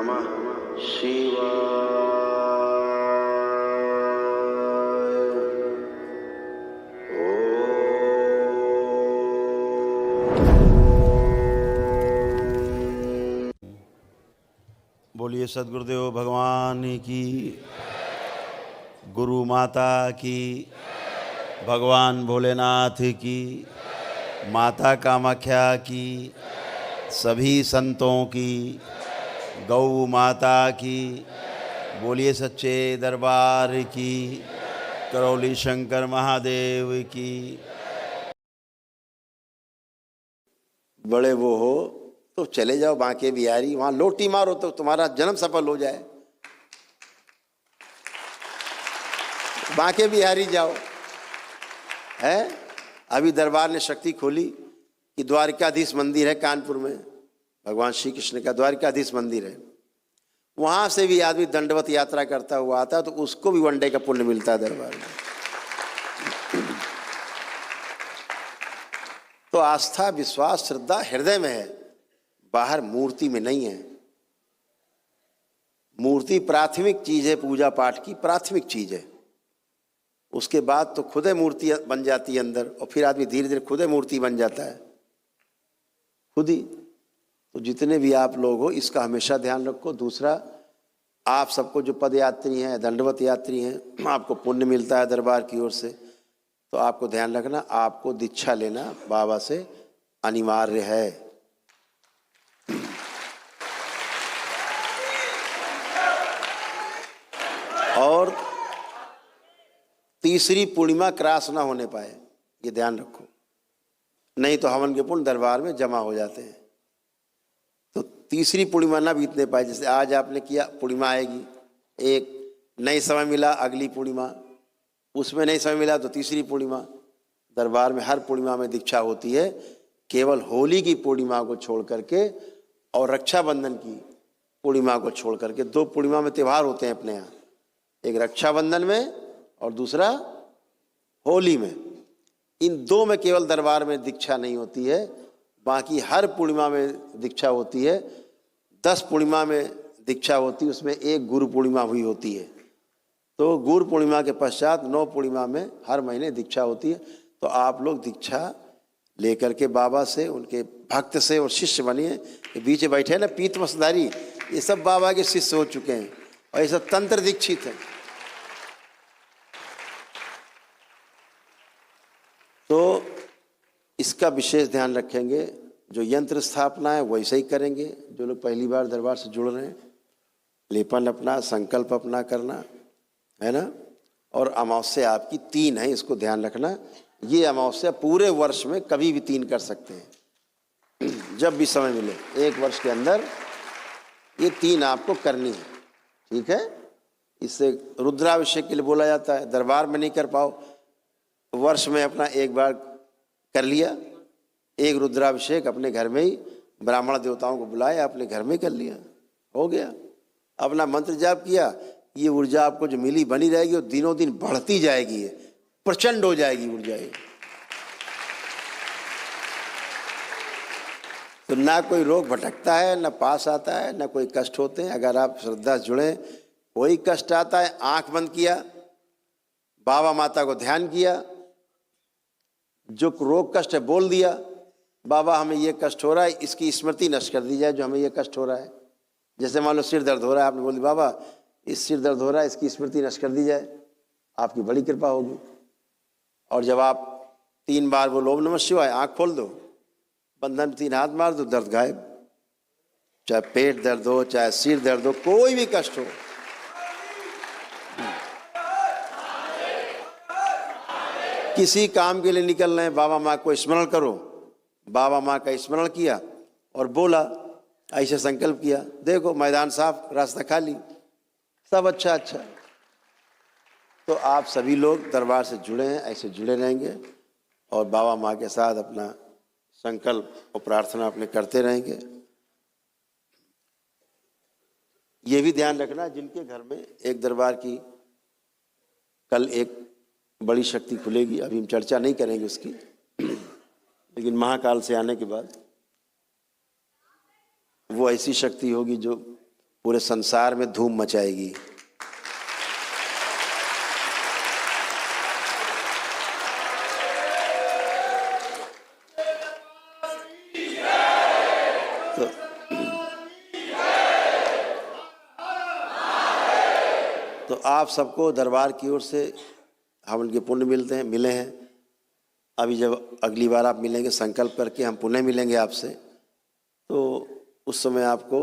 नमः शिवाय। बोलिए सद्गुरुदेव भगवान की, गुरु माता की, भगवान भोलेनाथ की, माता कामाख्या की, सभी संतों की, गौ माता की। बोलिए सच्चे दरबार की, करौली शंकर महादेव की। बड़े वो हो तो चले जाओ बांके बिहारी, वहां लोटी मारो तो तुम्हारा जन्म सफल हो जाए। बांके बिहारी जाओ। है अभी दरबार ने शक्ति खोली कि द्वारिकाधीश मंदिर है कानपुर में, भगवान श्री कृष्ण का द्वारिकाधीश मंदिर है। वहां से भी आदमी दंडवत यात्रा करता हुआ आता है तो उसको भी वन डे का पुण्य मिलता है दरबार में। तो आस्था विश्वास श्रद्धा हृदय में है, बाहर मूर्ति में नहीं है। मूर्ति प्राथमिक चीज है, पूजा पाठ की प्राथमिक चीज है। उसके बाद तो खुद मूर्ति बन जाती है अंदर, और फिर आदमी धीरे धीरे खुद मूर्ति बन जाता है, खुद ही। तो जितने भी आप लोग हो इसका हमेशा ध्यान रखो। दूसरा, आप सबको जो पद यात्री हैं, दंडवत यात्री हैं, आपको पुण्य मिलता है दरबार की ओर से। तो आपको ध्यान रखना, आपको दीक्षा लेना बाबा से अनिवार्य है। और तीसरी पूर्णिमा क्रॉस ना होने पाए, ये ध्यान रखो, नहीं तो हवन के पुण्य दरबार में जमा हो जाते हैं। तो तीसरी पूर्णिमा ना बीतने पाए। जैसे आज आपने किया, पूर्णिमा आएगी, एक नई समय मिला, अगली पूर्णिमा, उसमें नहीं समय मिला तो तीसरी पूर्णिमा। दरबार में हर पूर्णिमा में दीक्षा होती है, केवल होली की पूर्णिमा को छोड़ करके और रक्षाबंधन की पूर्णिमा को छोड़ करके। दो पूर्णिमा में त्यौहार होते हैं अपने यहाँ, एक रक्षाबंधन में और दूसरा होली में। इन दो में केवल दरबार में दीक्षा नहीं होती है, बाकी हर पूर्णिमा में दीक्षा होती है। 10 पूर्णिमा में दीक्षा होती है, उसमें एक गुरु पूर्णिमा हुई होती है। तो गुरु पूर्णिमा के पश्चात 9 पूर्णिमा में हर महीने दीक्षा होती है। तो आप लोग दीक्षा लेकर के बाबा से, उनके भक्त से और शिष्य बनिए। बीच बैठे ना पीत वस्त्रधारी, ये सब बाबा के शिष्य हो चुके हैं और ये सब तंत्र दीक्षित हैं। तो इसका विशेष ध्यान रखेंगे। जो यंत्र स्थापना है वैसे ही करेंगे। जो लोग पहली बार दरबार से जुड़ रहे हैं, लेपन अपना, संकल्प अपना करना है ना। और अमावस्या आपकी 3 है, इसको ध्यान रखना। ये अमावस्या पूरे वर्ष में कभी भी 3 कर सकते हैं, जब भी समय मिले, एक वर्ष के अंदर ये 3 आपको करनी है, ठीक है। इससे रुद्राभिषेक के लिए बोला जाता है। दरबार में नहीं कर पाओ, वर्ष में अपना एक बार कर लिया, एक रुद्राभिषेक अपने घर में ही, ब्राह्मण देवताओं को बुलाया, अपने घर में कर लिया, हो गया। अपना मंत्र जाप किया, ये ऊर्जा आपको जो मिली बनी रहेगी और दिनों दिन बढ़ती जाएगी, ये प्रचंड हो जाएगी ऊर्जा ये। तो ना कोई रोग भटकता है, ना पास आता है, ना कोई कष्ट होते हैं। अगर आप श्रद्धा से जुड़े, कोई कष्ट आता है, आंख बंद किया, बाबा माता को ध्यान किया, जो रोग कष्ट है बोल दिया, बाबा हमें ये कष्ट हो रहा है, इसकी स्मृति नष्ट कर दी जाए जो हमें ये कष्ट हो रहा है। जैसे मान लो सिर दर्द हो रहा है, आपने बोल दिया बाबा इस सिर दर्द हो रहा है, इसकी स्मृति नष्ट कर दी जाए, आपकी बड़ी कृपा होगी। और जब आप 3 बार बोलो ओम नमः शिवाय, आँख खोल दो, बंधन 3 हाथ मार दो, दर्द गायब। चाहे पेट दर्द हो, चाहे सिर दर्द हो, कोई भी कष्ट हो। किसी काम के लिए निकल रहे हैं, बाबा माँ को स्मरण करो, बाबा माँ का स्मरण किया और बोला, ऐसे संकल्प किया, देखो मैदान साफ, रास्ता खाली, सब अच्छा अच्छा। तो आप सभी लोग दरबार से जुड़े हैं, ऐसे जुड़े रहेंगे और बाबा माँ के साथ अपना संकल्प और प्रार्थना अपने करते रहेंगे। ये भी ध्यान रखना, जिनके घर में एक दरबार की कल एक बड़ी शक्ति खुलेगी, अभी हम चर्चा नहीं करेंगे उसकी, लेकिन महाकाल से आने के बाद वो ऐसी शक्ति होगी जो पूरे संसार में धूम मचाएगी। तो आप सबको दरबार की ओर से हवन के पुण्य मिले हैं। अभी जब अगली बार आप मिलेंगे, संकल्प करके हम पुनः मिलेंगे आपसे, तो उस समय आपको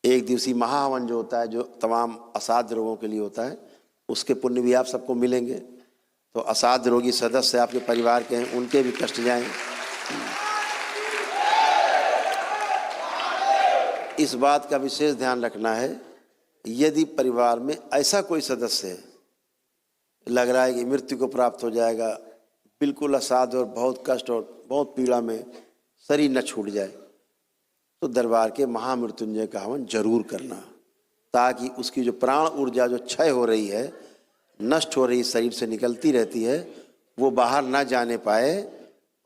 एक दिवसीय महाहवन जो होता है, जो तमाम असाध्य रोगों के लिए होता है, उसके पुण्य भी आप सबको मिलेंगे। तो असाध्य रोगी सदस्य आपके परिवार के हैं, उनके भी कष्ट जाएं। इस बात का विशेष ध्यान रखना है, यदि परिवार में ऐसा कोई सदस्य है लग रहा है कि मृत्यु को प्राप्त हो जाएगा, बिल्कुल असाध्य और बहुत कष्ट और बहुत पीड़ा में शरीर न छूट जाए, तो दरबार के महामृत्युंजय का हवन जरूर करना, ताकि उसकी जो प्राण ऊर्जा जो क्षय हो रही है, नष्ट हो रही शरीर से निकलती रहती है, वो बाहर ना जाने पाए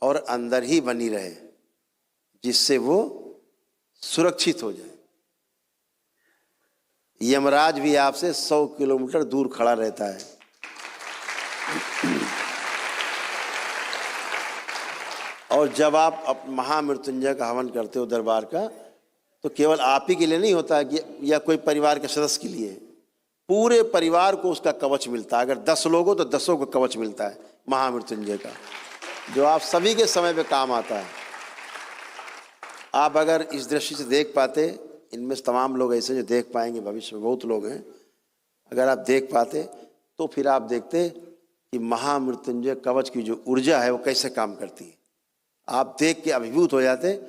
और अंदर ही बनी रहे, जिससे वो सुरक्षित हो जाए। यमराज भी आपसे 100 किलोमीटर दूर खड़ा रहता है। और जब आप महामृत्युंजय का हवन करते हो दरबार का, तो केवल आप ही के लिए नहीं होता है कि या कोई परिवार के सदस्य के लिए, पूरे परिवार को उसका कवच मिलता है। अगर 10 लोग हो तो 10 को कवच मिलता है महामृत्युंजय का, जो आप सभी के समय पे काम आता है। आप अगर इस दृष्टि से देख पाते, इनमें तमाम लोग ऐसे जो देख पाएंगे, भविष्य में बहुत लोग हैं, अगर आप देख पाते तो फिर आप देखते कि महामृत्युंजय कवच की जो ऊर्जा है वो कैसे काम करती है। आप देख के अभिभूत हो जाते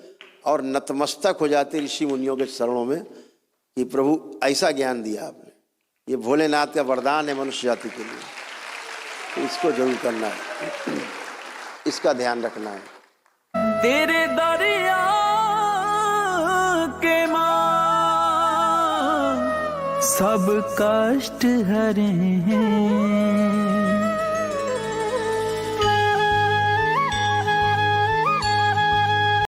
और नतमस्तक हो जाते ऋषि मुनियों के चरणों में कि प्रभु ऐसा ज्ञान दिया आपने, ये भोलेनाथ का वरदान है मनुष्य जाति के लिए। तो इसको जरूर करना है, इसका ध्यान रखना है। तेरे दरिया के माँ सब कष्ट हरे हैं,